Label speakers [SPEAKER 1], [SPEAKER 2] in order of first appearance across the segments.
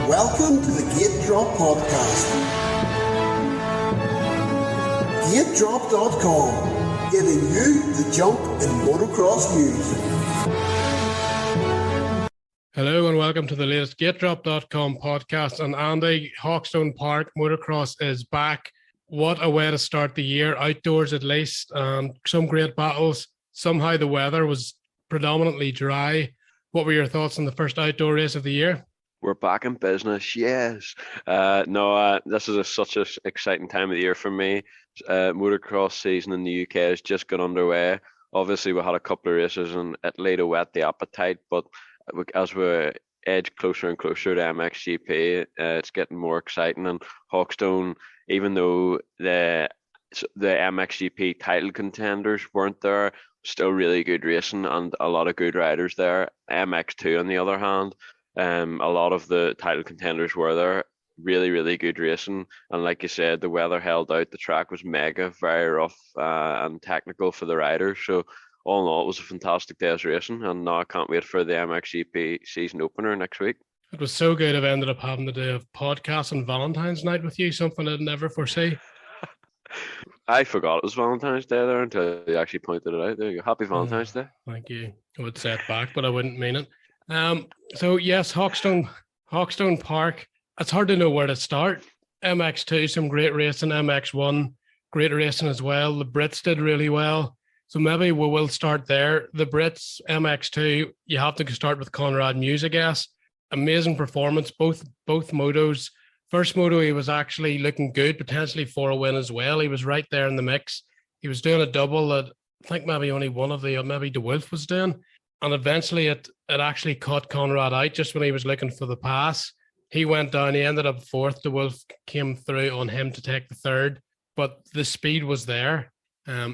[SPEAKER 1] Welcome to the GateDrop podcast. GateDrop.com, giving you the jump in motocross news.
[SPEAKER 2] Hello and welcome to the latest GateDrop.com podcast. And Andy, Hawkstone Park motocross is back. What a way to start the year, outdoors at least, and some great battles. Somehow the weather was predominantly dry. What were your thoughts on the first outdoor race of the year?
[SPEAKER 3] We're back in business, yes. This is such an exciting time of the year for me. Motocross season in the UK has just got underway. Obviously, we had a couple of races in Italy to whet the appetite, but as we edge closer and closer to MXGP, it's getting more exciting. And Hawkstone, even though the MXGP title contenders weren't there, still really good racing and a lot of good riders there. MX2, on the other hand, a lot of the title contenders were there. Really, really good racing. And like you said, the weather held out. The track was mega, very rough and technical for the riders. So all in all, it was a fantastic day's racing. And now I can't wait for the MXGP season opener next week.
[SPEAKER 2] It was so good. I've ended up having to do a podcast on Valentine's night with you, something I'd never foresee.
[SPEAKER 3] I forgot it was Valentine's Day there until you actually pointed it out. There you go. Happy Valentine's Day.
[SPEAKER 2] Thank you. I would say it back, but I wouldn't mean it. So yes, Hawkstone Park. It's hard to know where to start. MX2, some great racing. MX1, great racing as well. The Brits did really well. So maybe we will start there. The Brits, MX2, you have to start with Conrad Mewse, I guess. Amazing performance, both motos. First moto, he was actually looking good, potentially for a win as well. He was right there in the mix. He was doing a double that I think maybe only one of maybe De Wolf was doing. And eventually it actually caught Conrad out just when he was looking for the pass. He went down, he ended up fourth. De Wolf came through on him to take the third, but the speed was there.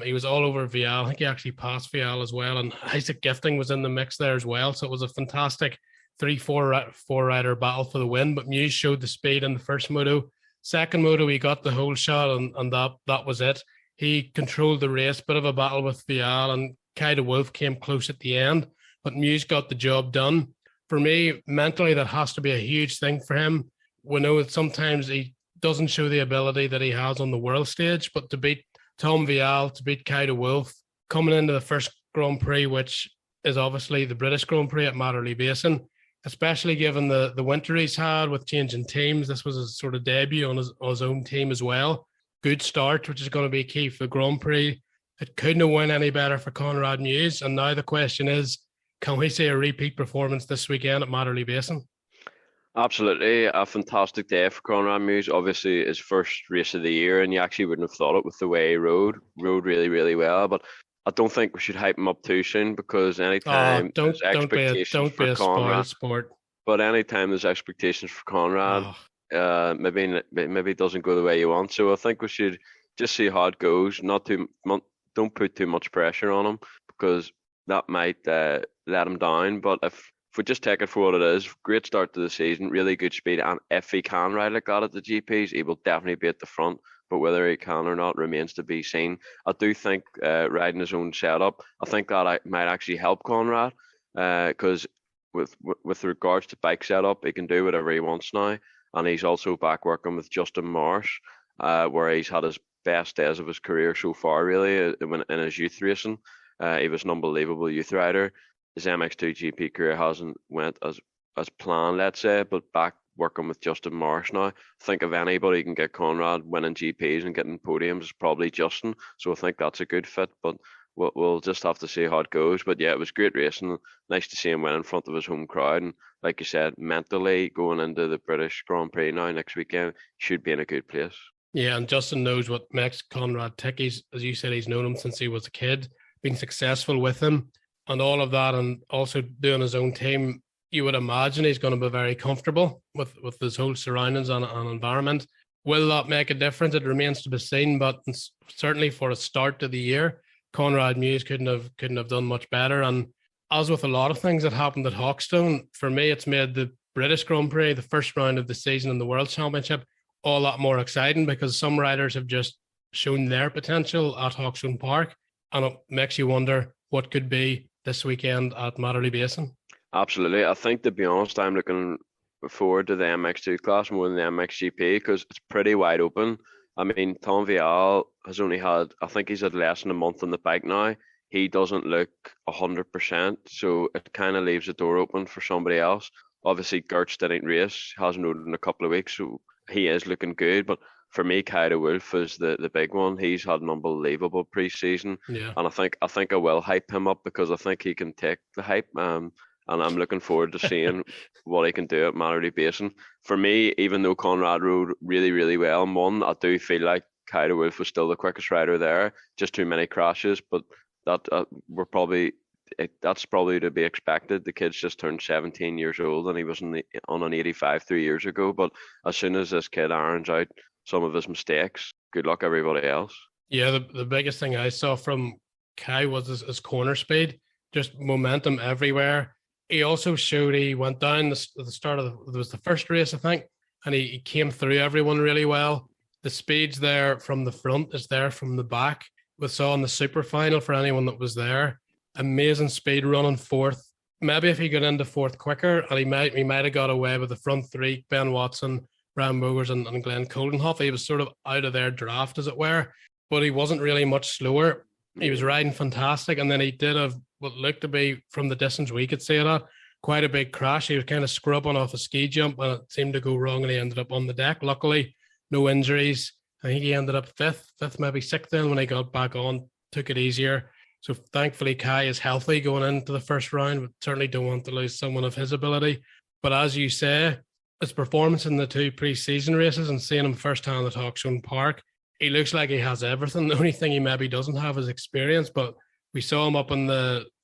[SPEAKER 2] He was all over Vial. I think he actually passed Vial as well. And Isaac Gifting was in the mix there as well. So it was a fantastic 3-4 rider battle for the win, but Mewse showed the speed in the first moto. Second moto, he got the whole shot, and that was it. He controlled the race, bit of a battle with Vial, and Kai de Wolf came close at the end, but Mewse got the job done. For me, mentally, that has to be a huge thing for him. We know that sometimes he doesn't show the ability that he has on the world stage, but to beat Tom Vial, to beat Kai de Wolf, coming into the first Grand Prix, which is obviously the British Grand Prix at Matterley Basin, especially given the winter he's had with changing teams. This was his sort of debut on his own team as well. Good start, which is going to be key for the Grand Prix. It couldn't have went any better for Conrad Mewse. And now the question is, can we see a repeat performance this weekend at Matterley Basin?
[SPEAKER 3] Absolutely. A fantastic day for Conrad Mewse. Obviously, his first race of the year, and you actually wouldn't have thought it with the way he rode really, really well. But I don't think we should hype him up too soon, because anytime there's expectations for Conrad, sport. But anytime there's expectations for Conrad, maybe it doesn't go the way you want. So I think we should just see how it goes. Don't put too much pressure on him, because that might let him down. But if we just take it for what it is, great start to the season, really good speed, and if he can ride like that at the GPs, he will definitely be at the front. But whether he can or not remains to be seen. I do think riding his own setup, I think that might actually help Conrad, because with regards to bike setup, he can do whatever he wants now. And he's also back working with Justin Marsh, where he's had his best days of his career so far, really, in his youth racing. He was an unbelievable youth rider. His MX2 GP career hasn't went as planned, let's say, but back working with Justin Marsh now. I think if anybody can get Conrad winning GPs and getting podiums, it's probably Justin. So I think that's a good fit, but we'll just have to see how it goes. But yeah, it was great racing. Nice to see him win in front of his home crowd. And like you said, mentally going into the British Grand Prix now next weekend, should be in a good place.
[SPEAKER 2] Yeah, and Justin knows what makes Conrad tick. As you said, he's known him since he was a kid, been successful with him and all of that, and also doing his own team. You would imagine he's going to be very comfortable with his whole surroundings and environment. Will that make a difference? It remains to be seen, but certainly for a start to the year, Conrad Mewse couldn't have done much better. And as with a lot of things that happened at Hawkstone, for me, it's made the British Grand Prix, the first round of the season in the World Championship, all that more exciting, because some riders have just shown their potential at Hawkstone Park, and it makes you wonder what could be this weekend at Matterley Basin.
[SPEAKER 3] Absolutely. I think, to be honest, I'm looking forward to the MX2 class more than the MXGP because it's pretty wide open. I mean, Tom Vial has only had, I think he's had less than a month on the bike now. He doesn't look 100%, so it kind of leaves the door open for somebody else. Obviously, Gertz didn't race, hasn't rode in a couple of weeks, so he is looking good. But for me, Kai de Wolf is the big one. He's had an unbelievable preseason,
[SPEAKER 2] Yeah.
[SPEAKER 3] and I think I will hype him up because I think he can take the hype. And I'm looking forward to seeing what he can do at Mallory Basin. For me, even though Conrad rode really, really well and won, I do feel like Kai de Wolf was still the quickest rider there. Just too many crashes, but that that's probably to be expected. The kid's just turned 17 years old and he was on an 85 3 years ago. But as soon as this kid irons out some of his mistakes, good luck everybody else.
[SPEAKER 2] Yeah, the biggest thing I saw from Kai was his corner speed, just momentum everywhere. He also showed he went down at the start of it was the first race, I think, and he came through everyone really well. The speed's there from the front, is there from the back. We saw in the super final for anyone that was there. Amazing speed running fourth. Maybe if he got into fourth quicker, and he might have got away with the front three, Ben Watson, Brian Bogers, and Glenn Coldenhoff. He was sort of out of their draft, as it were, but he wasn't really much slower. He was riding fantastic, and then he did have what looked to be, from the distance we could see that, quite a big crash. He was kind of scrubbing off a ski jump, and it seemed to go wrong, and he ended up on the deck. Luckily, no injuries. I think he ended up fifth, maybe sixth then when he got back on, took it easier. So thankfully, Kai is healthy going into the first round, but certainly don't want to lose someone of his ability. But as you say, his performance in the two pre-season races and seeing him firsthand at Hawkstone Park, he looks like he has everything. The only thing he maybe doesn't have is experience, but we saw him up in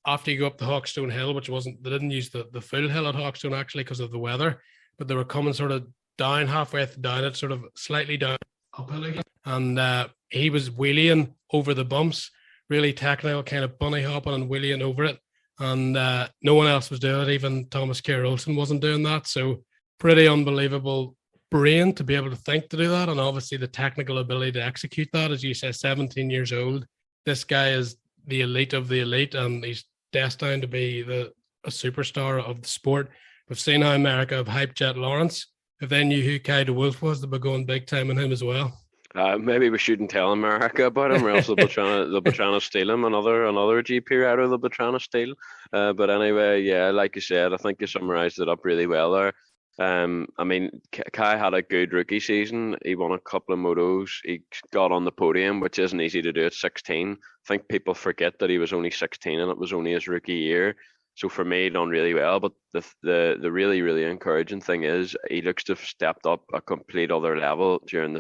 [SPEAKER 2] after you go up the Hawkstone Hill, which they didn't use the full hill at Hawkstone actually because of the weather, but they were coming sort of down halfway down it, sort of slightly down uphill again. And he was wheeling over the bumps, really technical, kind of bunny hopping and wheeling over it. And no one else was doing it. Even Thomas Kerr Olsen wasn't doing that. So pretty unbelievable brain to be able to think to do that, and obviously the technical ability to execute that. As you say, 17 years old, this guy is the elite of the elite, and he's destined to be a superstar of the sport. We've seen how America have hyped Jet Lawrence. If they knew who Kai de Wolf was, they'd be going big time on him as well.
[SPEAKER 3] Maybe we shouldn't tell America about him, or else they'll be trying to steal him. Another GP rider they'll be trying to steal. But anyway, yeah, like you said, I think you summarised it up really well there. I mean, Kai had a good rookie season. He won a couple of motos. He got on the podium, which isn't easy to do at 16. I think people forget that he was only 16 and it was only his rookie year. So for me, he done really well. But the really, really encouraging thing is he looks to have stepped up a complete other level during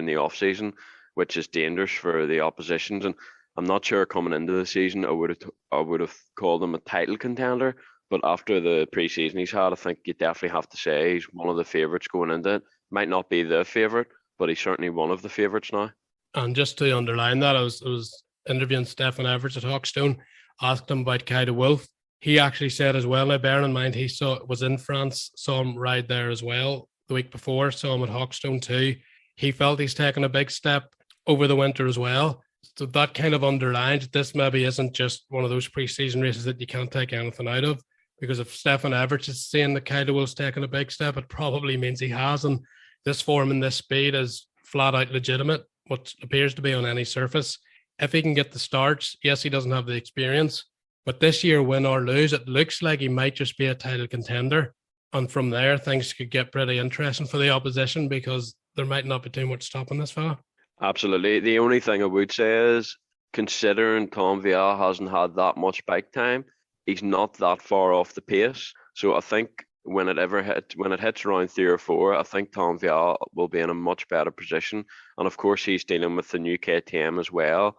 [SPEAKER 3] the off season, which is dangerous for the oppositions. And I'm not sure coming into the season I would have called him a title contender. But after the preseason he's had, I think you definitely have to say he's one of the favourites going into it. Might not be the favourite, but he's certainly one of the favourites now.
[SPEAKER 2] And just to underline that, I was interviewing Stefan Everts at Hawkstone, asked him about Kai de Wolf. He actually said as well, now bearing in mind he was in France, saw him ride there as well the week before, saw him at Hawkstone too. He felt he's taken a big step over the winter as well. So that kind of underlines this maybe isn't just one of those pre-season races that you can't take anything out of. Because if Stefan Everts is saying that Kai de Wolf's taken a big step, it probably means he has. And this form and this speed is flat out legitimate, what appears to be on any surface. If he can get the starts, yes, he doesn't have the experience. But this year, win or lose, it looks like he might just be a title contender. And from there, things could get pretty interesting for the opposition because there might not be too much stopping this fella.
[SPEAKER 3] Absolutely. The only thing I would say is, considering Tom Vial hasn't had that much bike time, he's not that far off the pace. So I think when it hits around 3 or 4, I think Tom Vial will be in a much better position. And of course, he's dealing with the new KTM as well.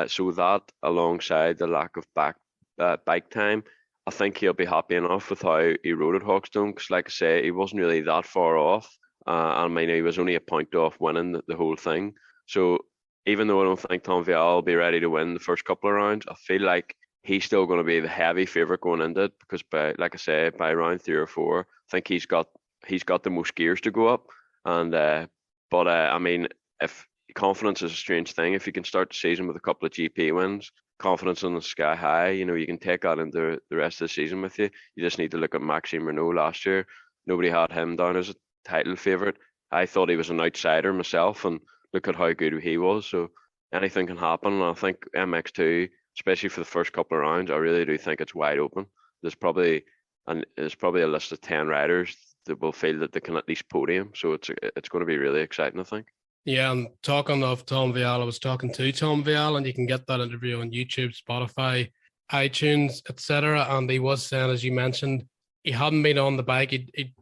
[SPEAKER 3] So that, alongside the lack of bike time, I think he'll be happy enough with how he rode at Hawkstone. Because, like I say, he wasn't really that far off. I mean, he was only a point off winning the whole thing. So even though I don't think Tom Vial will be ready to win the first couple of rounds, I feel like he's still going to be the heavy favourite going into it because, by round 3 or 4, I think he's got the most gears to go up. And I mean, if confidence is a strange thing, if you can start the season with a couple of GP wins, confidence on the sky high, you can take that into the rest of the season with you. You just need to look at Maxime Renault last year. nobody had him down as a title favourite. I thought he was an outsider myself, and look at how good he was. So anything can happen. And I think MX2, especially for the first couple of rounds, I really do think it's wide open. There's probably a list of 10 riders that will feel that they can at least podium. So it's going to be really exciting, I think.
[SPEAKER 2] Yeah, and talking of Tom Vial, I was talking to Tom Vial, and you can get that interview on YouTube, Spotify, iTunes, etc. And he was saying, as you mentioned, he hadn't been on the bike. He'd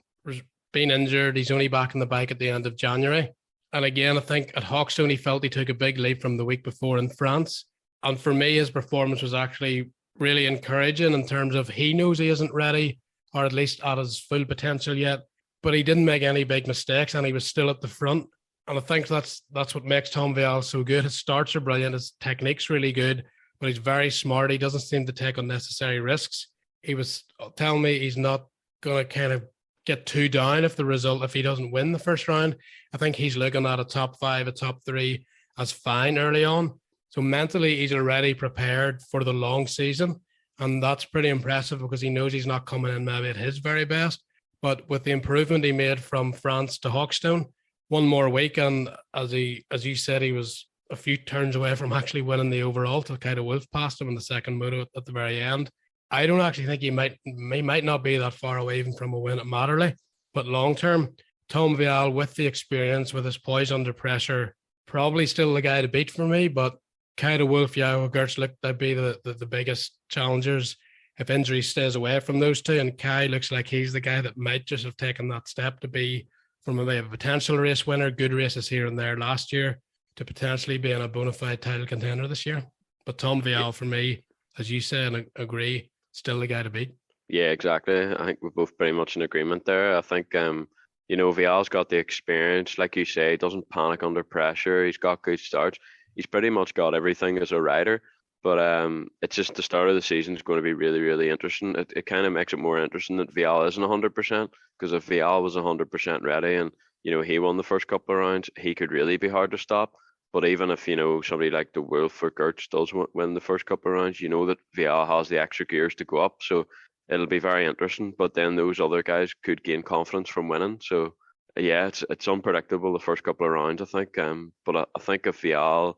[SPEAKER 2] been injured. He's only back on the bike at the end of January. And again, I think at Hawkstone, he felt he took a big leap from the week before in France. And for me, his performance was actually really encouraging in terms of he knows he isn't ready, or at least at his full potential yet. But he didn't make any big mistakes, and he was still at the front. And I think that's what makes Tom Vial so good. His starts are brilliant. His technique's really good, but he's very smart. He doesn't seem to take unnecessary risks. He was telling me he's not going to kind of get too down if he doesn't win the first round. I think he's looking at a top 5, a top 3 as fine early on. So mentally, he's already prepared for the long season. And that's pretty impressive because he knows he's not coming in maybe at his very best. But with the improvement he made from France to Hawkstone, one more week, and as you said, he was a few turns away from actually winning the overall till Kyle Wolf passed him in the second moto at the very end. I don't actually think he might not be that far away even from a win at Matterley, but long term, Tom Vial with the experience, with his poise under pressure, probably still the guy to beat for me. But Kyle Wolf, Jago Gertz look to be the biggest challengers if injury stays away from those two, and Kai looks like he's the guy that might just have taken that step to be from a potential race winner, good races here and there last year, to potentially being a bona fide title contender this year. But Tom Vial, for me, as you say and agree, still the guy to beat.
[SPEAKER 3] Yeah, exactly. I think we're both pretty much in agreement there. I think, Vial's got the experience. Like you say, he doesn't panic under pressure. He's got good starts. He's pretty much got everything as a rider. But it's just the start of the season is going to be really, really interesting. It kind of makes it more interesting that Vial isn't 100%, because if Vial was 100% ready and, he won the first couple of rounds, he could really be hard to stop. But even if, somebody like the Wolf or Gertz does win the first couple of rounds, that Vial has the extra gears to go up. So it'll be very interesting. But then those other guys could gain confidence from winning. So, yeah, it's unpredictable the first couple of rounds, I think. But I think if he'll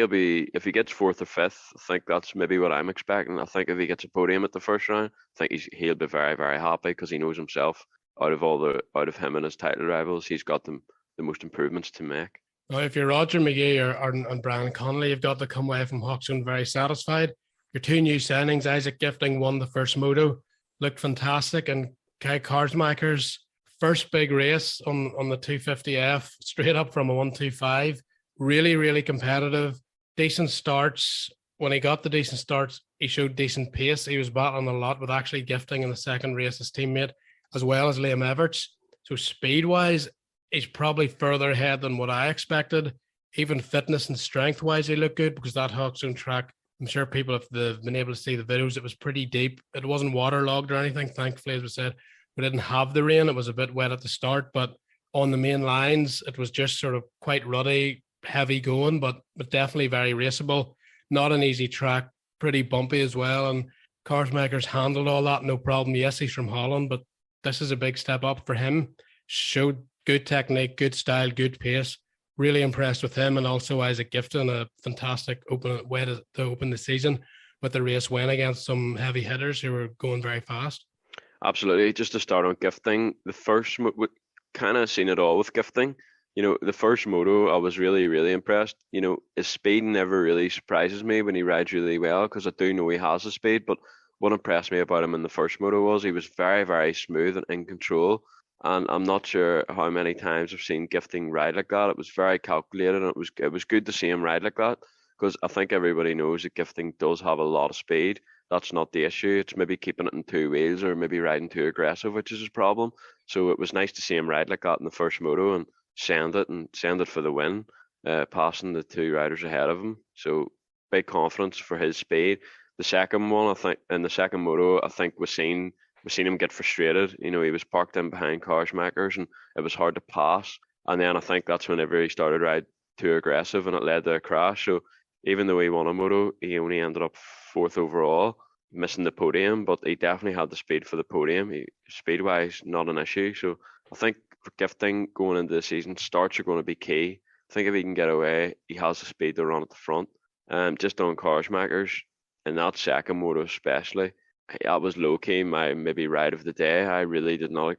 [SPEAKER 3] be, if he gets 4th or 5th, I think that's maybe what I'm expecting. I think if he gets a podium at the first round, I think he'll be very, very happy, because he knows himself, out of him and his title rivals, he's got the most improvements to make.
[SPEAKER 2] Now, if you're Roger McGee and Brian Connolly, you've got to come away from Hawkstone very satisfied. Your 2 new signings, Isaac Gifting won the first moto, looked fantastic, and Kai Karsmaker's first big race on the 250F, straight up from a 125. Really, really competitive, decent starts. When he got the decent starts, he showed decent pace. He was battling a lot with actually Gifting in the second race, his teammate, as well as Liam Everts. So speed-wise, he's probably further ahead than what I expected. Even fitness and strength-wise, he looked good, because that Hawkstone track, I'm sure people, if they've been able to see the videos, it was pretty deep. It wasn't waterlogged or anything, thankfully, as we said. We didn't have the rain. It was a bit wet at the start, but on the main lines, it was just sort of quite ruddy, heavy going, but definitely very raceable. Not an easy track, pretty bumpy as well. And Karsmaker's handled all that, no problem. Yes, he's from Holland, but this is a big step up for him. Showed good technique, good style, good pace. Really impressed with him, and also Isaac Gifton, a fantastic way to open the season with the race win against some heavy hitters who were going very fast.
[SPEAKER 3] Absolutely. Just to start on Gifting, the first, we kind of seen it all with Gifting. The first moto, I was really, really impressed. His speed never really surprises me when he rides really well, because I do know he has the speed. But what impressed me about him in the first moto was he was very, very smooth and in control. And I'm not sure how many times I've seen Gifting ride like that. It was very calculated, and it was good to see him ride like that, because I think everybody knows that Gifting does have a lot of speed. That's not the issue. It's maybe keeping it in 2 wheels, or maybe riding too aggressive, which is his problem. So it was nice to see him ride like that in the first moto and send it for the win, passing the 2 riders ahead of him. So big confidence for his speed. The second one, I think, in the second moto, I think we've seen him get frustrated. He was parked in behind Karsmakers, and it was hard to pass. And then I think that's whenever he started riding too aggressive, and it led to a crash. So even though he won a moto, he only ended up 4th overall. missing the podium, but he definitely had the speed for the podium. Speed-wise, not an issue. So I think for Gifting going into the season, starts are going to be key. I think if he can get away, he has the speed to run at the front. Just on Korsmakers, in that second moto especially, that was low-key my maybe ride of the day. I really did not.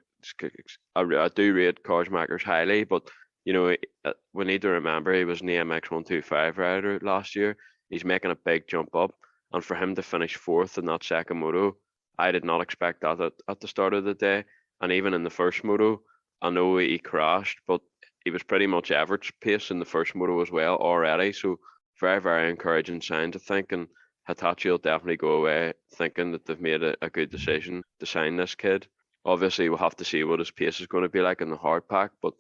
[SPEAKER 3] I do rate Korsmakers highly, but we need to remember he was an EMX 125 rider last year. He's making a big jump up, and for him to finish fourth in that second moto, I did not expect that at the start of the day. And even in the first moto, I know he crashed, but he was pretty much average pace in the first moto as well already. So very, very encouraging sign to think. And Hitachi will definitely go away thinking that they've made a good decision to sign this kid. Obviously, we'll have to see what his pace is going to be like in the hard pack, but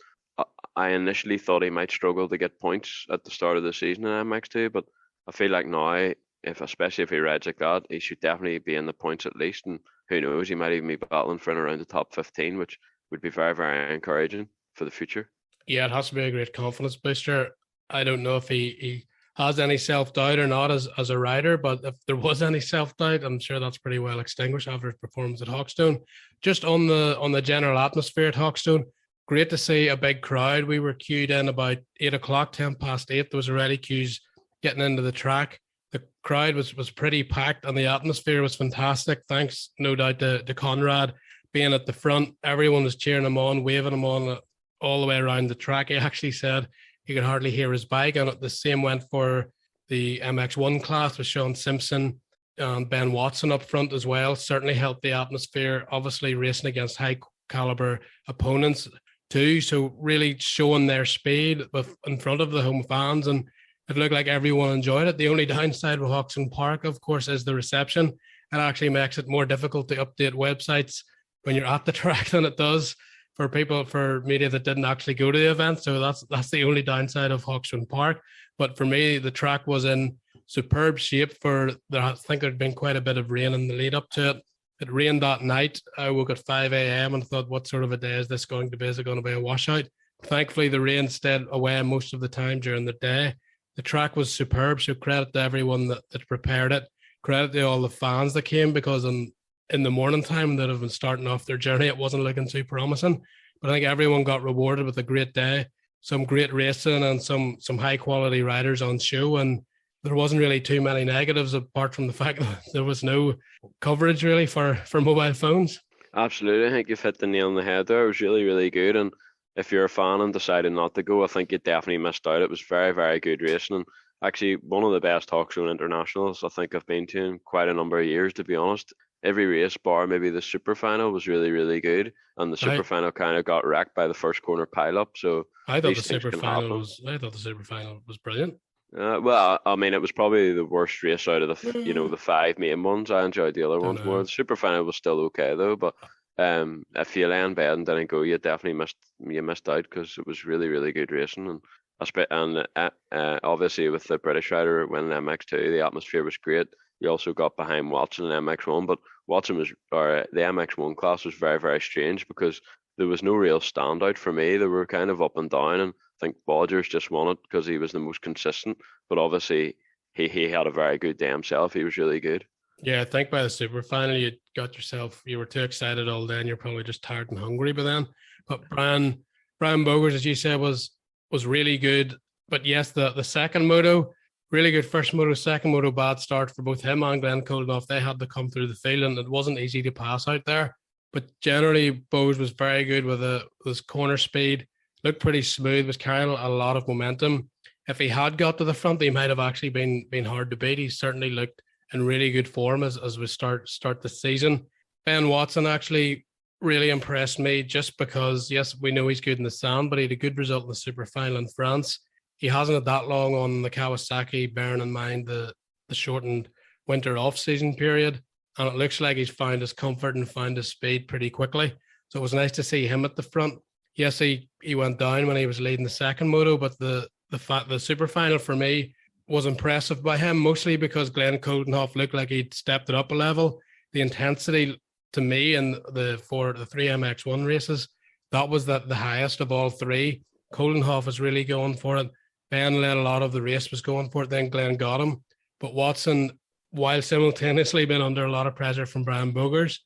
[SPEAKER 3] I initially thought he might struggle to get points at the start of the season in MX2, but I feel like now, especially if he rides like that, he should definitely be in the points at least, and who knows, he might even be battling for and around the top 15, which would be very, very encouraging for the future.
[SPEAKER 2] Yeah, it has to be a great confidence booster. I don't know if he has any self-doubt or not as a rider, but if there was any self-doubt, I'm sure that's pretty well extinguished after his performance at Hawkstone. Just on the general atmosphere at Hawkstone, great to see a big crowd. We were queued in about 8 o'clock, 10 past 8. There was already queues getting into the track. The crowd was pretty packed and the atmosphere was fantastic. Thanks, no doubt, to Conrad being at the front. Everyone was cheering him on, waving him on all the way around the track. He actually said he could hardly hear his bike, and the same went for the MX1 class with Sean Simpson and Ben Watson up front as well. Certainly helped the atmosphere, obviously racing against high caliber opponents too, so really showing their speed in front of the home fans, and it looked like everyone enjoyed it. The only downside with Hawkstone Park, of course, is the reception. It actually makes it more difficult to update websites when you're at the track than it does for media that didn't actually go to the event. So that's the only downside of Hawkstone Park. But for me, the track was in superb shape. I think there'd been quite a bit of rain in the lead up to it. It rained that night. I woke at 5 a.m. and thought, what sort of a day is this going to be? Is it going to be a washout? Thankfully, the rain stayed away most of the time during the day. The track was superb, so credit to everyone that prepared it. Credit to all the fans that came, because in the morning time that have been starting off their journey, it wasn't looking too promising. But I think everyone got rewarded with a great day, some great racing and some high quality riders on show. And there wasn't really too many negatives apart from the fact that there was no coverage really for mobile phones.
[SPEAKER 3] Absolutely. I think you've hit the nail on the head there. It was really, really good. And if you're a fan and decided not to go, I think you definitely missed out. It was very, very good racing. And actually one of the best Hawkstone internationals I think I've been to in quite a number of years, to be honest. Every race bar maybe the super final was really, really good, and the super final kind of got wrecked by the first corner pileup. So
[SPEAKER 2] I thought the super final was brilliant.
[SPEAKER 3] Well, I mean, it was probably the worst race out of the five main ones. I enjoyed the other ones more. The super final was still okay though, but if you lay in bed and didn't go, you definitely missed out, because it was really, really good racing. And obviously with the British rider winning MX2, the atmosphere was great. You also got behind Watson in MX1, but the MX1 class was very, very strange because there was no real standout for me. They were kind of up and down, and I think Bodgers just won it because he was the most consistent. But obviously, he had a very good day himself. He was really good.
[SPEAKER 2] Yeah, I think by the super final, you were too excited all day, and you're probably just tired and hungry by then. But Brian Bogers, as you said, was really good. But yes, the second moto, really good first moto, second moto, bad start for both him and Glenn Coldenough. They had to come through the field, and it wasn't easy to pass out there. But generally, Bowes was very good with his corner speed, looked pretty smooth, was carrying a lot of momentum. If he had got to the front, he might have actually been hard to beat. He certainly looked in really good form as we start the season. Ben Watson actually really impressed me, just because, yes, we know he's good in the sand, but he had a good result in the super final in France. He hasn't had that long on the Kawasaki, bearing in mind the shortened winter off-season period. And it looks like he's found his comfort and found his speed pretty quickly. So it was nice to see him at the front. Yes, he went down when he was leading the second moto, but the super final for me was impressive by him, mostly because Glenn Coldenough looked like he'd stepped it up a level. The intensity to me in the three MX1 races, that was the highest of all three. Coldenough was really going for it. Ben led a lot of the race, was going for it. Then Glenn got him. But Watson while simultaneously being under a lot of pressure from Brian Bogers,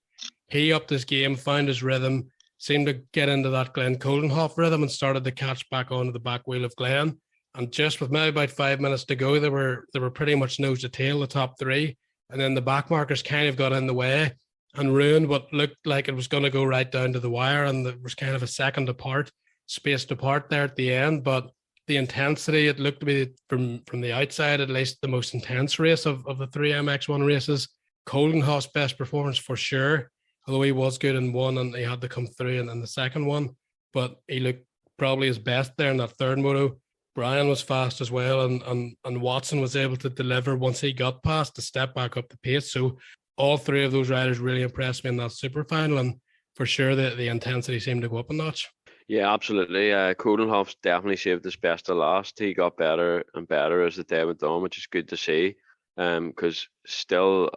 [SPEAKER 2] he upped his game, found his rhythm, seemed to get into that Glenn Coldenhoff rhythm and started to catch back onto the back wheel of Glenn. And just with maybe about 5 minutes to go, they were pretty much nose to tail, the top three. And then the back markers kind of got in the way and ruined what looked like it was going to go right down to the wire. And there was kind of a second apart, spaced apart there at the end. But the intensity, it looked to be from the outside, at least the most intense race of the three MX1 races. Coldenhoff's best performance for sure, although he was good in one and he had to come through in the second one. But he looked probably his best there in that third moto. Brian was fast as well, and Watson was able to deliver once he got past to step back up the pace. So all three of those riders really impressed me in that super final, and for sure the intensity seemed to go up a notch.
[SPEAKER 3] Yeah, absolutely. Coldenhoff's definitely saved his best to last. He got better and better as the day went on, which is good to see. Because still,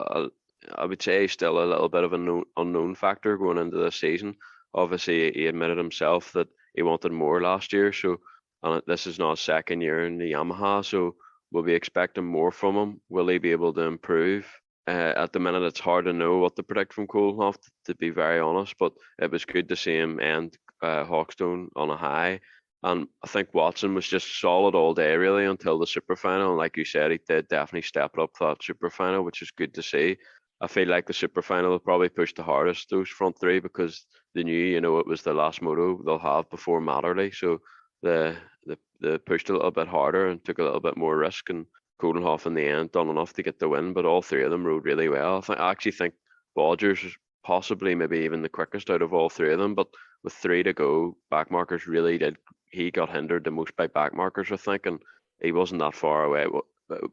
[SPEAKER 3] I would say still a little bit of an unknown factor going into this season. Obviously, he admitted himself that he wanted more last year, so this is not his second year in the Yamaha, so we'll be expecting more from him. Will he be able to improve? At the minute, it's hard to know what to predict from Coldenhoff, to be very honest, but it was good to see him end Hawkstone on a high. And I think Watson was just solid all day, really, until the super final. And like you said, he did definitely step it up for that super final, which is good to see. I feel like the super final will probably push the hardest, those front three, because they knew, it was the last moto they'll have before Matterley. So they pushed a little bit harder and took a little bit more risk. And Coldenhoff in the end done enough to get the win, but all three of them rode really well. I actually think Bodgers was possibly maybe even the quickest out of all three of them, but with 3 to go, back markers really did. He got hindered the most by back markers, I think, and he wasn't that far away.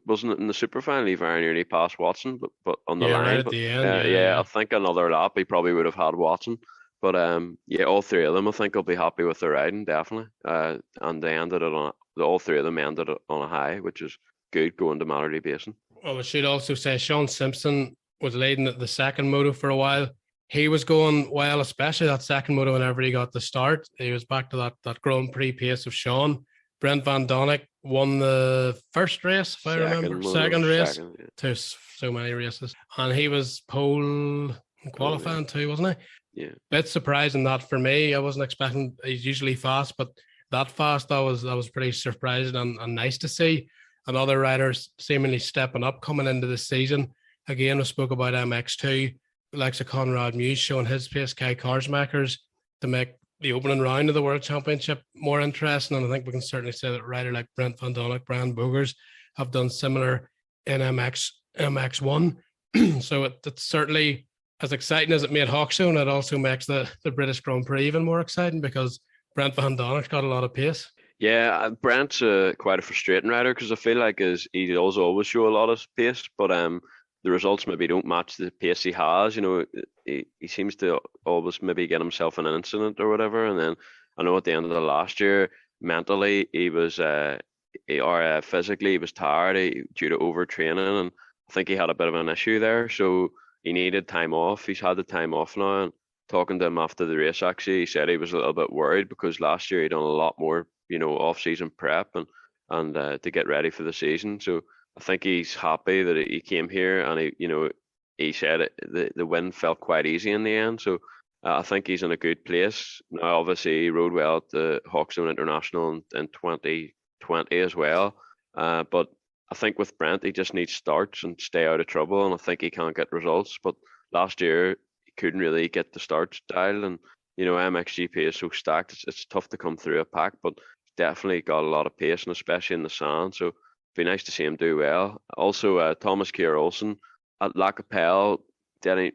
[SPEAKER 3] Wasn't it in the super final? He very nearly passed Watson, but on the line.
[SPEAKER 2] Right at
[SPEAKER 3] but,
[SPEAKER 2] the end.
[SPEAKER 3] I think another lap he probably would have had Watson. But all three of them I think will be happy with their riding, definitely. And they ended it all three of them ended it on a high, which is good going to Mallory Basin.
[SPEAKER 2] Well, we should also say Sean Simpson was leading the second moto for a while. He was going well, especially that second moto whenever he got the start. He was back to that Grand Prix pace of Sean. Brent Van Donnick won the first race, if I remember. Second race. To so many races. And he was pole qualifying too, wasn't he?
[SPEAKER 3] Yeah.
[SPEAKER 2] Bit surprising that for me. I wasn't expecting, he's usually fast, but that fast, that was pretty surprising and nice to see. And other riders seemingly stepping up coming into the season. Again, we spoke about MX2, likes of Conrad Muse showing his pace, Kai Karsmakers, to make the opening round of the World Championship more interesting. And I think we can certainly say that a rider like Brent Van Donnick, Brian Bogers have done similar in MX1. So it's certainly as exciting as it made Hawkstone. It also makes the British Grand Prix even more exciting because Brent Van Donnick's got a lot of pace.
[SPEAKER 3] Yeah, Brent's quite a frustrating rider because I feel like he does always show a lot of pace, but the results maybe don't match the pace he has. He seems to always maybe get himself in an incident or whatever. And then I know at the end of the last year, mentally he was, physically he was tired due to overtraining, and I think he had a bit of an issue there. So he needed time off. He's had the time off now. And talking to him after the race, actually, he said he was a little bit worried because last year he'd done a lot more, off-season prep and to get ready for the season. So I think he's happy that he came here, and he said the win felt quite easy in the end. So I think he's in a good place now. Obviously, he rode well at the Hawkstone International in 2020 as well. But I think with Brent, he just needs starts and stay out of trouble, and I think he can get results. But last year, he couldn't really get the starts dialed, and MXGP is so stacked. It's tough to come through a pack, but definitely got a lot of pace, and especially in the sand. So be nice to see him do well. Also, Thomas Kier Olsen at Lacapelle didn't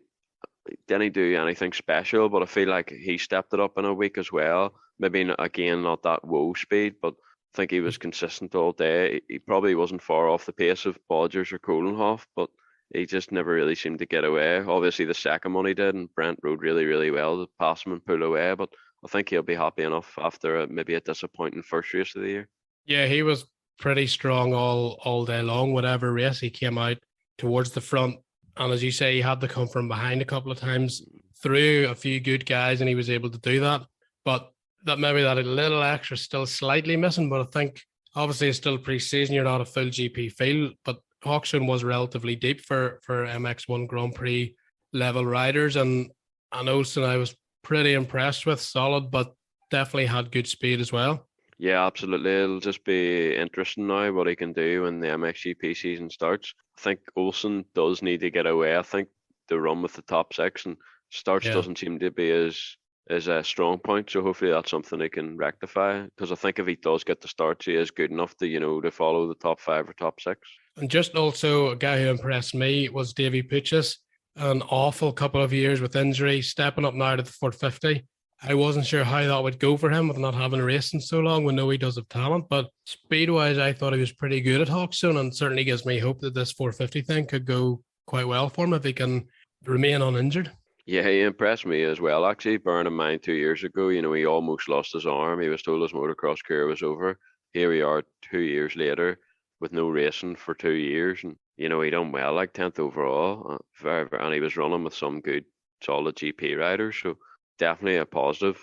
[SPEAKER 3] do anything special, but I feel like he stepped it up in a week as well. Maybe again not that whoa speed, but I think he was consistent all day. He probably wasn't far off the pace of Bodgers or Coldenhoff, but he just never really seemed to get away. Obviously, the second one he did, and Brent rode really, really well to pass him and pull away. But I think he'll be happy enough after maybe a disappointing first race of the year.
[SPEAKER 2] Yeah, he was pretty strong all day long. Whatever race he came out towards the front, and as you say, he had to come from behind a couple of times through a few good guys, and he was able to do that. But that maybe that a little extra still slightly missing. But I think obviously it's still pre-season. You're not a full GP field, but Hawkstone was relatively deep for MX1 Grand Prix level riders, and Olsen I was pretty impressed with, solid, but definitely had good speed as well.
[SPEAKER 3] Yeah, absolutely. It'll just be interesting now what he can do when the MXGP season starts. I think Olsen does need to get away. I think the run with the top six and starts doesn't seem to be as a strong point. So hopefully that's something he can rectify. Because I think if he does get the starts, he is good enough to to follow the top five or top six.
[SPEAKER 2] And just also a guy who impressed me was Davy Puchis. An awful couple of years with injury, stepping up now to the 450. I wasn't sure how that would go for him with not having raced in so long. We know he does have talent, but speed-wise, I thought he was pretty good at Hawkstone, and certainly gives me hope that this 450 thing could go quite well for him if he can remain uninjured.
[SPEAKER 3] Yeah, he impressed me as well, actually. Bearing in mind 2 years ago, he almost lost his arm. He was told his motocross career was over. Here we are 2 years later with no racing for 2 years. And, he done well, like 10th overall. And he was running with some good, solid GP riders. So definitely a positive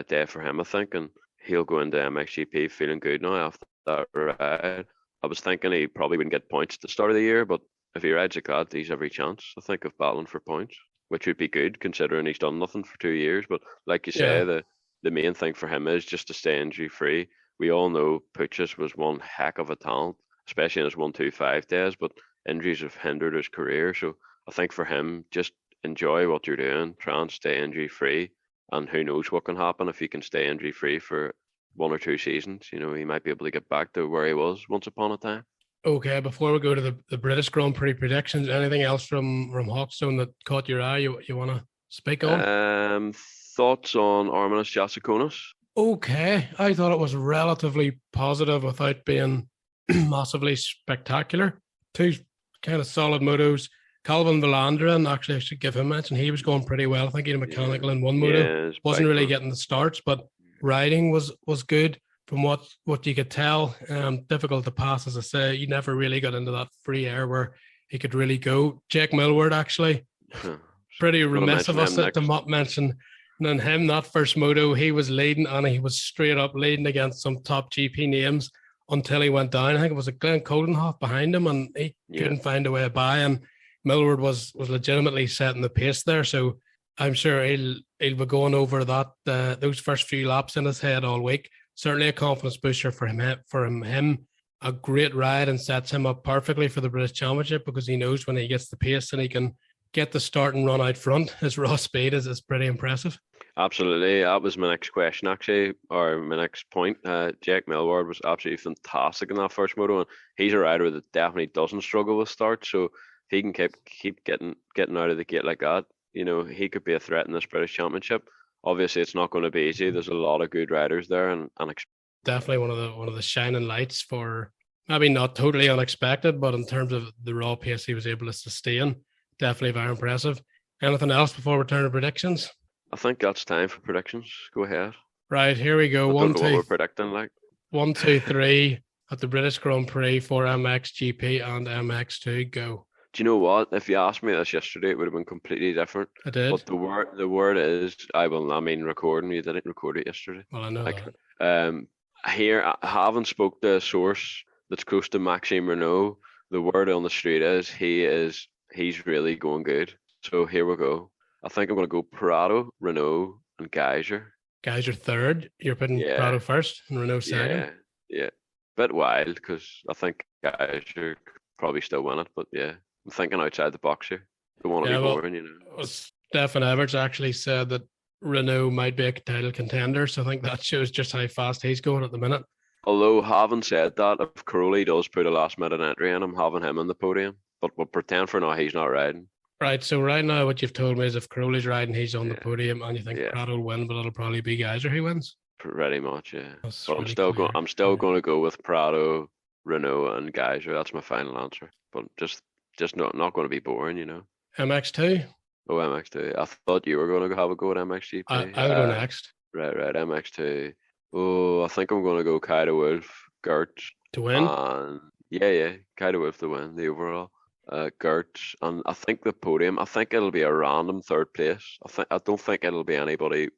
[SPEAKER 3] day for him, I think. And he'll go into MXGP feeling good now after that ride. I was thinking he probably wouldn't get points at the start of the year, but if he rides like that, he's every chance, I think, of battling for points, which would be good considering he's done nothing for 2 years. But like you say, the main thing for him is just to stay injury free. We all know Puchis was one heck of a talent, especially in his 125 days, but injuries have hindered his career. So I think for him, just enjoy what you're doing, try and stay injury free, and who knows what can happen if you can stay injury free for 1 or 2 seasons. He might be able to get back to where he was once upon a time.
[SPEAKER 2] Okay, before we go to the British Grand Prix predictions, anything else from Hawkstone that caught your eye you want to speak on?
[SPEAKER 3] Thoughts on Arminas Jasikonis?
[SPEAKER 2] Okay, I thought it was relatively positive without being massively spectacular. Two kind of solid motos. Calvin Villandran, actually, I should give him a mention. He was going pretty well. I think he had a mechanical in one moto. Wasn't really getting the starts, but riding was good from what you could tell. Difficult to pass, as I say. You never really got into that free air where he could really go. Jake Millward, actually, pretty remiss of us to not mention. And then him, that first moto, he was leading, and he was straight up leading against some top GP names until he went down. I think it was a Glenn Coldenhoff behind him, and he couldn't find a way by. And Millward was legitimately setting the pace there. So I'm sure he'll be going over that those first few laps in his head all week. Certainly a confidence booster for him. A great ride, and sets him up perfectly for the British Championship, because he knows when he gets the pace and he can get the start and run out front, his raw speed is pretty impressive.
[SPEAKER 3] Absolutely. That was my next question, actually, or my next point. Jake Millward was absolutely fantastic in that first moto, and he's a rider that definitely doesn't struggle with starts. So if he can keep getting out of the gate like that, he could be a threat in this British Championship. Obviously, it's not going to be easy. There's a lot of good riders there, and
[SPEAKER 2] definitely one of the shining lights for maybe not totally unexpected, but in terms of the raw pace he was able to sustain, definitely very impressive. Anything else before we turn to predictions?
[SPEAKER 3] I think that's time for predictions. Go ahead.
[SPEAKER 2] Right, here we go.
[SPEAKER 3] What we're predicting, like
[SPEAKER 2] 1, 2, 3 at the British Grand Prix for MXGP and MX2. Go.
[SPEAKER 3] Do you know what? If you asked me this yesterday, it would have been completely different.
[SPEAKER 2] I did.
[SPEAKER 3] But the word is, recording. You didn't record it yesterday.
[SPEAKER 2] Well, I know that.
[SPEAKER 3] Here, I haven't spoke to a source that's close to Maxime Renault. The word on the street is he's really going good. So here we go. I think I'm going to go Prado, Renault, and Geyser.
[SPEAKER 2] Geyser third. You're putting Prado first and Renault second?
[SPEAKER 3] Yeah. Bit wild, because I think Geyser could probably still win it. But yeah, I'm thinking outside the box here. Don't want to be boring,
[SPEAKER 2] Stefan Everts actually said that Renault might be a title contender, so I think that shows just how fast he's going at the minute.
[SPEAKER 3] Although, having said that, if Crowley does put a last-minute entry in, I'm having him on the podium. But we'll pretend for now he's not riding.
[SPEAKER 2] Right, so right now what you've told me is if Crowley's riding, he's on the podium, and you think Prado will win, but it'll probably be Geyser who wins?
[SPEAKER 3] Pretty much, yeah.
[SPEAKER 2] That's
[SPEAKER 3] but
[SPEAKER 2] really
[SPEAKER 3] I'm still going to go with Prado, Renault, and Geyser. That's my final answer. But just not going to be boring,
[SPEAKER 2] MX2?
[SPEAKER 3] Oh, MX2. I thought you were going to have a go at MXGP.
[SPEAKER 2] I'll go next.
[SPEAKER 3] Right, MX2. Oh, I think I'm going to go Kaida Wolf, Gert.
[SPEAKER 2] To win?
[SPEAKER 3] Yeah, Kaida Wolf to win, the overall. Gert, and I think the podium, I think it'll be a random third place. I don't think it'll be anybody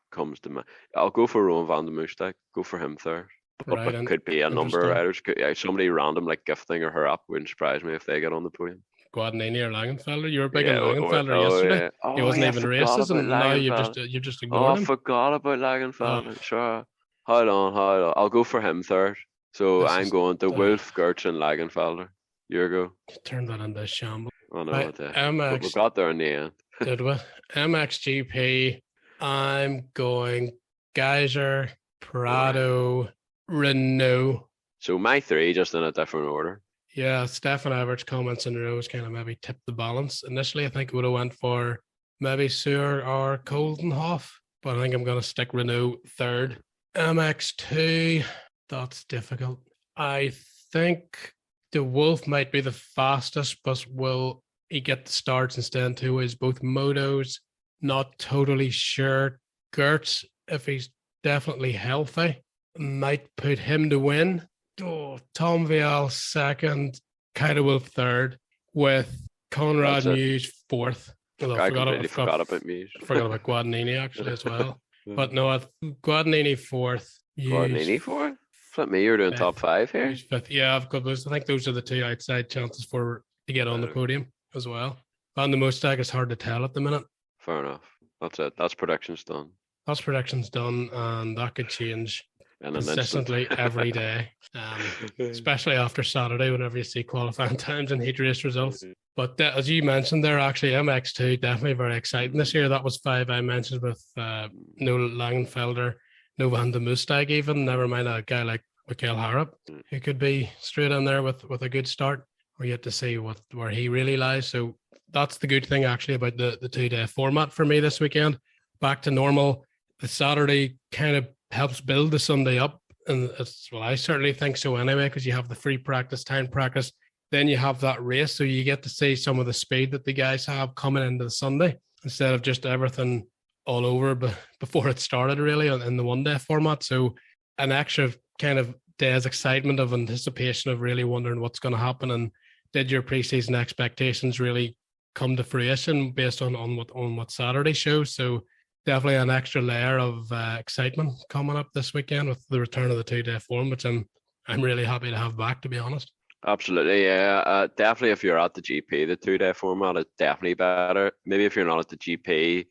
[SPEAKER 3] comes to me. I'll go for Rowan van der Moostek. Go for him third.
[SPEAKER 2] Right,
[SPEAKER 3] But
[SPEAKER 2] and
[SPEAKER 3] could be a number of
[SPEAKER 2] interesting.
[SPEAKER 3] riders. Somebody random like Gifting or her up wouldn't surprise me if they get on the podium.
[SPEAKER 2] Guadagnini or Langenfelder. You were big
[SPEAKER 3] Yeah,
[SPEAKER 2] on Langenfelder yesterday.
[SPEAKER 3] yeah.
[SPEAKER 2] He
[SPEAKER 3] Oh
[SPEAKER 2] wasn't
[SPEAKER 3] yeah, I
[SPEAKER 2] even
[SPEAKER 3] forgot
[SPEAKER 2] races,
[SPEAKER 3] about
[SPEAKER 2] and now
[SPEAKER 3] Lagenfeld.
[SPEAKER 2] you've just
[SPEAKER 3] Oh,
[SPEAKER 2] ignored
[SPEAKER 3] I
[SPEAKER 2] him.
[SPEAKER 3] forgot about
[SPEAKER 2] Oh,
[SPEAKER 3] Lagenfeld. Sure. Hold on. I'll go for him third. So
[SPEAKER 2] this
[SPEAKER 3] I'm
[SPEAKER 2] is
[SPEAKER 3] going to Wolf, Gertz, and Lagenfelder. You go.
[SPEAKER 2] turned that into a shambles.
[SPEAKER 3] I know
[SPEAKER 2] Right,
[SPEAKER 3] it. But we
[SPEAKER 2] MX
[SPEAKER 3] got there in the end.
[SPEAKER 2] did we? MXGP. I'm going Geyser, Prado, Renault.
[SPEAKER 3] So my three, just in a different order.
[SPEAKER 2] Yeah, Stefan Everts comments in Renault's kind of maybe tipped the balance. Initially, I think I would have went for maybe Sewer or Coldenhoff, but I think I'm going to stick Renault third. MX2, that's difficult. I think the Wolf might be the fastest, but will he get the starts instead too? Is both motos, not totally sure. Gertz, if he's definitely healthy, might put him to win. Oh, Tom Vial second, Kyle Wolf third, with Conrad
[SPEAKER 3] That's it.
[SPEAKER 2] Muse fourth. Although
[SPEAKER 3] I completely forgot about me.
[SPEAKER 2] forgot about Guadagnini actually as well. But no, Guadagnini fourth.
[SPEAKER 3] Guadagnini fourth? Flip me, you're doing
[SPEAKER 2] fifth.
[SPEAKER 3] top five here.
[SPEAKER 2] Hughes fifth. Yeah, I've got those. I think those are the two outside chances for to get on the podium as well. On the Mustang, it's hard to tell at the minute.
[SPEAKER 3] Fair enough. That's it. That's predictions done.
[SPEAKER 2] That's predictions done, and that could change
[SPEAKER 3] In an
[SPEAKER 2] consistently
[SPEAKER 3] instant.
[SPEAKER 2] every day, especially after Saturday whenever you see qualifying times and heat race results. But as you mentioned there, actually, MX2 definitely very exciting this year. That was 5 I mentioned with no Langenfelder, no Van de Mustang even, never mind a guy like Mikael Harrop, who could be straight in there with a good start. We're yet to see where he really lies. So that's the good thing actually about the 2-day format for me this weekend. Back to normal. The Saturday kind of helps build the Sunday up. And I certainly think so anyway, because you have the free practice, time practice. Then you have that race. So you get to see some of the speed that the guys have coming into the Sunday instead of just everything all over before it started really in the 1-day format. So an extra kind of day's excitement of anticipation of really wondering what's going to happen. And did your preseason expectations really come to fruition based on what Saturday shows? So definitely an extra layer of excitement coming up this weekend with the return of the 2-day form, which I'm really happy to have back, to be honest.
[SPEAKER 3] Absolutely, yeah. Definitely, if you're at the GP, the 2-day format is definitely better. Maybe if you're not at the GP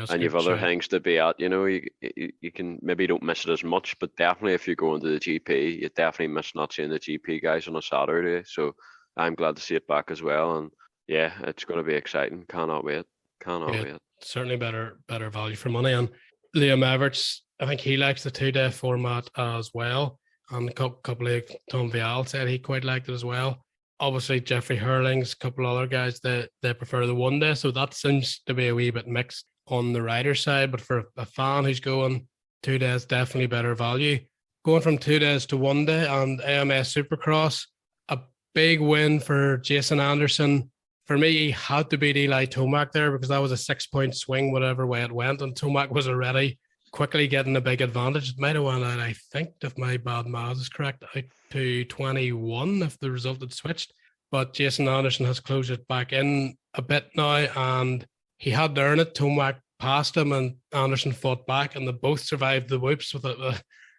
[SPEAKER 3] and you've other things to be at, you can maybe don't miss it as much. But definitely, if you're going to the GP, you definitely miss not seeing the GP guys on a Saturday. So I'm glad to see it back as well. And yeah, it's going to be exciting. Cannot wait. Wait.
[SPEAKER 2] Certainly better value for money. And Liam Everts, I think he likes the 2-day format as well. And a couple of Tom Vial said he quite liked it as well. Obviously, Jeffrey Hurlings, a couple other guys that they prefer the 1-day. So that seems to be a wee bit mixed on the rider side. But for a fan who's going 2 days, definitely better value. Going from 2 days to 1 day and AMS Supercross, a big win for Jason Anderson. For me, he had to beat Eli Tomac there because that was a 6-point swing, whatever way it went. And Tomac was already quickly getting a big advantage. It might have went out, I think, if my bad math is correct, out to 21 if the result had switched. But Jason Anderson has closed it back in a bit now, and he had to earn it. Tomac passed him, and Anderson fought back, and they both survived the whoops.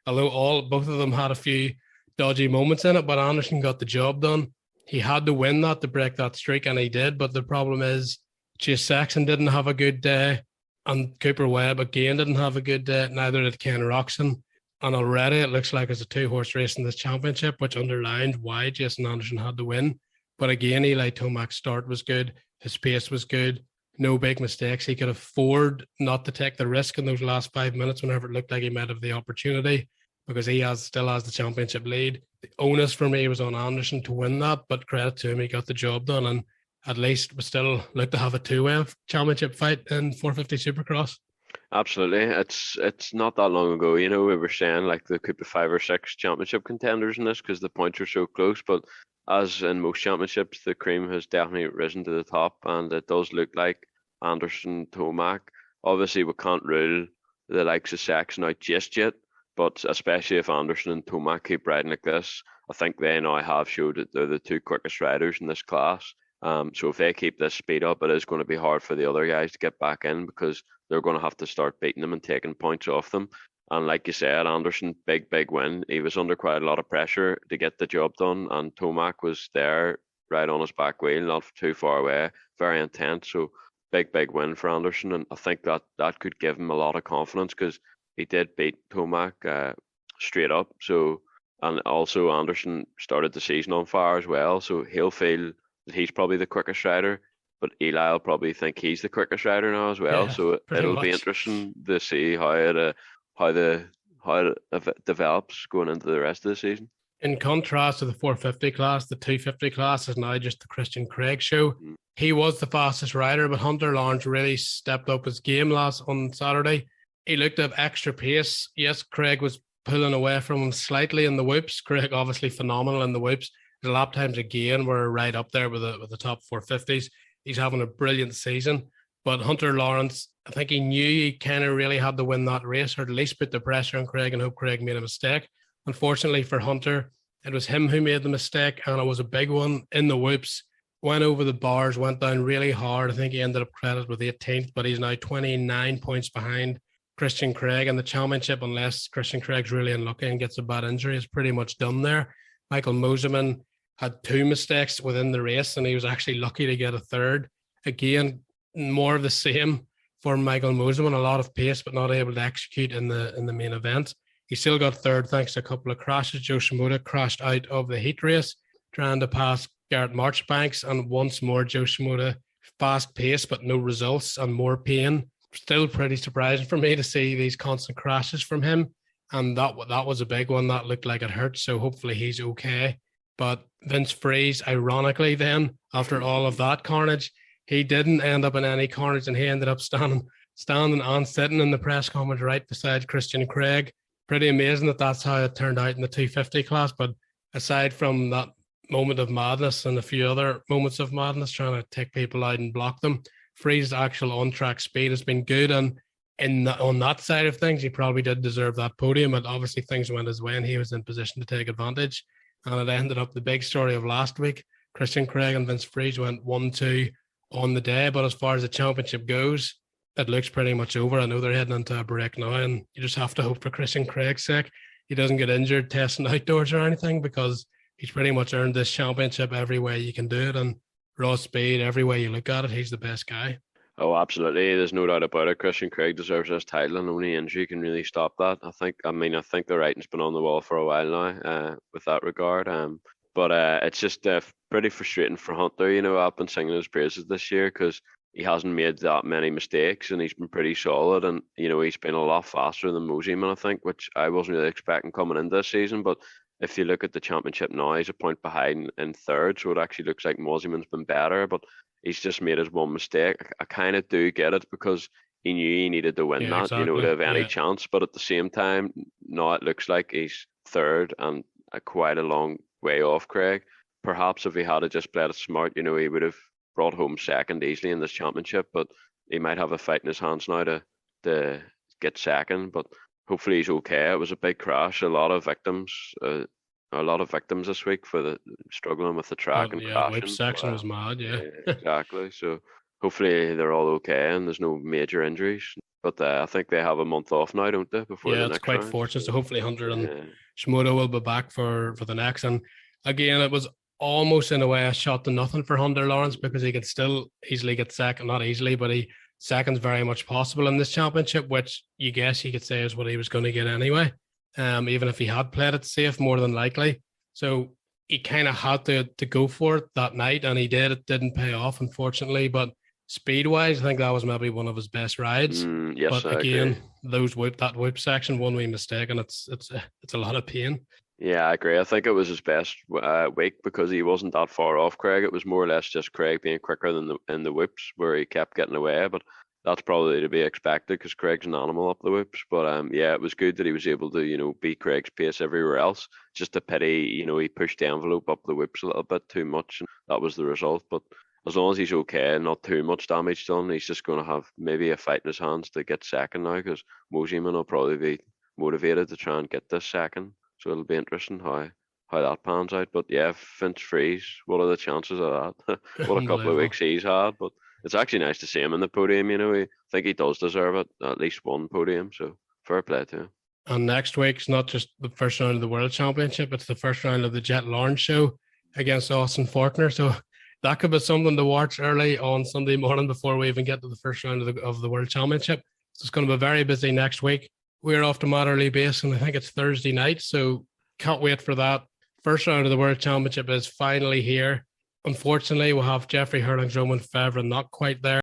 [SPEAKER 2] Although both of them had a few dodgy moments in it, but Anderson got the job done. He had to win that to break that streak, and he did. But the problem is Chase Saxon didn't have a good day, and Cooper Webb again didn't have a good day. Neither did Ken Roxon. And already it looks like it's a 2-horse race in this championship, which underlined why Jason Anderson had to win. But again, Eli Tomac's start was good. His pace was good. No big mistakes. He could afford not to take the risk in those last 5 minutes whenever it looked like he might have the opportunity, because he still has the championship lead. The onus for me was on Anderson to win that, but credit to him, he got the job done, and at least we still look to have a 2-way championship fight in 450 Supercross.
[SPEAKER 3] Absolutely. It's not that long ago, we were saying like there could be 5 or 6 championship contenders in this because the points are so close, but as in most championships, the cream has definitely risen to the top, and it does look like Anderson, Tomac. Obviously, we can't rule the likes of Saxon out just yet, but especially if Anderson and Tomac keep riding like this, I think they now have showed that they're the 2 quickest riders in this class. So if they keep this speed up, it is going to be hard for the other guys to get back in because they're going to have to start beating them and taking points off them. And like you said, Anderson, big win. He was under quite a lot of pressure to get the job done, and Tomac was there right on his back wheel, not too far away, very intense. So big win for Anderson, and I think that could give him a lot of confidence because he did beat Tomac straight up. So, and also Anderson started the season on fire as well, so he'll feel that he's probably the quickest rider. But Eli will probably think he's the quickest rider now as well.
[SPEAKER 2] Yeah,
[SPEAKER 3] So
[SPEAKER 2] pretty
[SPEAKER 3] it'll be
[SPEAKER 2] much.
[SPEAKER 3] interesting to see how it develops going into the rest of the season.
[SPEAKER 2] In contrast to the 450 class, the 250 class is now just the Christian Craig show.
[SPEAKER 3] Mm.
[SPEAKER 2] He was the fastest rider, but Hunter Lawrence really stepped up his game on Saturday. He looked at extra pace. Yes, Craig was pulling away from him slightly in the whoops. Craig obviously phenomenal in the whoops. The lap times again were right up there with the top 450s. He's having a brilliant season. But Hunter Lawrence, I think he knew he kind of really had to win that race, or at least put the pressure on Craig and hope Craig made a mistake. Unfortunately for Hunter, it was him who made the mistake, and it was a big one in the whoops. Went over the bars, went down really hard. I think he ended up credited with 18th, but he's now 29 points behind Christian Craig in the championship, unless Christian Craig's really unlucky and gets a bad injury. It's pretty much done there. Michael Moseman had 2 mistakes within the race, and he was actually lucky to get a third. Again, more of the same for Michael Moseman, a lot of pace, but not able to execute in the main event. He still got third thanks to a couple of crashes. Joe Shimoda crashed out of the heat race, trying to pass Garrett Marchbanks, and once more Joe Shimoda, fast pace but no results and more pain. Still pretty surprising for me to see these constant crashes from him, and that was a big one. That looked like it hurt, so hopefully he's okay. But Vince Freeze, ironically then, after all of that carnage, he didn't end up in any carnage, and he ended up standing and sitting in the press conference right beside Christian Craig. Pretty amazing that's how it turned out in the 250 class. But aside from that moment of madness and a few other moments of madness trying to take people out and block them, Freeze's actual on-track speed has been good. And on that side of things, he probably did deserve that podium. And obviously things went his way and he was in position to take advantage. And it ended up the big story of last week. Christian Craig and Vince Freeze went 1-2 on the day. But as far as the championship goes, it looks pretty much over. I know they're heading into a break now, and you just have to hope for Christian Craig's sake he doesn't get injured testing outdoors or anything, because he's pretty much earned this championship every way you can do it. And raw speed, every way you look at it, he's the best guy.
[SPEAKER 3] Oh, absolutely. There's no doubt about it. Christian Craig deserves this title, and only injury can really stop that. I think the writing's been on the wall for a while now with that regard. But it's just pretty frustrating for Hunter. You know, I've been singing his praises this year because he hasn't made that many mistakes and he's been pretty solid. And, you know, he's been a lot faster than Moseyman, I think, which I wasn't really expecting coming into this season. But if you look at the championship now, he's a point behind in third. So it actually looks like Moseyman's been better, but he's just made his one mistake. I kind of do get it because he knew he needed to win that,
[SPEAKER 2] exactly.
[SPEAKER 3] you know, to have any chance. But at the same time, now it looks like he's third and quite a long way off Craig. Perhaps if he had just played it smart, you know, he would have brought home second easily in this championship, but he might have a fight in his hands now to get second. But hopefully he's okay. It was a big crash. A lot of victims this week for the struggling with the track and crashing.
[SPEAKER 2] Whip section was mad. Yeah,
[SPEAKER 3] exactly. So hopefully they're all okay and there's no major injuries. But I think they have a month off now, don't they? Before the next
[SPEAKER 2] it's quite
[SPEAKER 3] round.
[SPEAKER 2] fortunate. So hopefully Hunter and Shimoda will be back for the next. And again, it was almost in a way a shot to nothing for Hunter Lawrence, because he could still easily get second. Not easily, but second's very much possible in this championship, which you could say is what he was going to get anyway. Even if he had played it safe, more than likely. So he kind of had to go for it that night, and he did. It didn't pay off, unfortunately, but speed-wise, I think that was maybe one of his best rides.
[SPEAKER 3] Yes,
[SPEAKER 2] but again, that whip section, one wee mistake, and it's a lot of pain.
[SPEAKER 3] Yeah, I agree. I think it was his best week because he wasn't that far off Craig. It was more or less just Craig being quicker than in the whips, where he kept getting away. But that's probably to be expected because Craig's an animal up the whips. But it was good that he was able to, you know, beat Craig's pace everywhere else. Just a pity, you know, he pushed the envelope up the whips a little bit too much, and that was the result. But as long as he's okay and not too much damage done, he's just going to have maybe a fight in his hands to get second now, because Moseyman will probably be motivated to try and get this second. So it'll be interesting how that pans out. But yeah, Vince Freeze, what are the chances of that? What a couple of weeks he's had. But it's actually nice to see him in the podium. You know, I think he does deserve it, at least one podium. So fair play to him.
[SPEAKER 2] And next week's not just the first round of the World Championship, it's the first round of the Jet Lawrence Show against Austin Faulkner. So that could be something to watch early on Sunday morning before we even get to the first round of the World Championship. So it's going to be very busy next week. We're off to Matterley Base, and I think it's Thursday night, so can't wait for that. First round of the World Championship is finally here. Unfortunately, we'll have Jeffrey Hurling's Roman Fevre not quite there.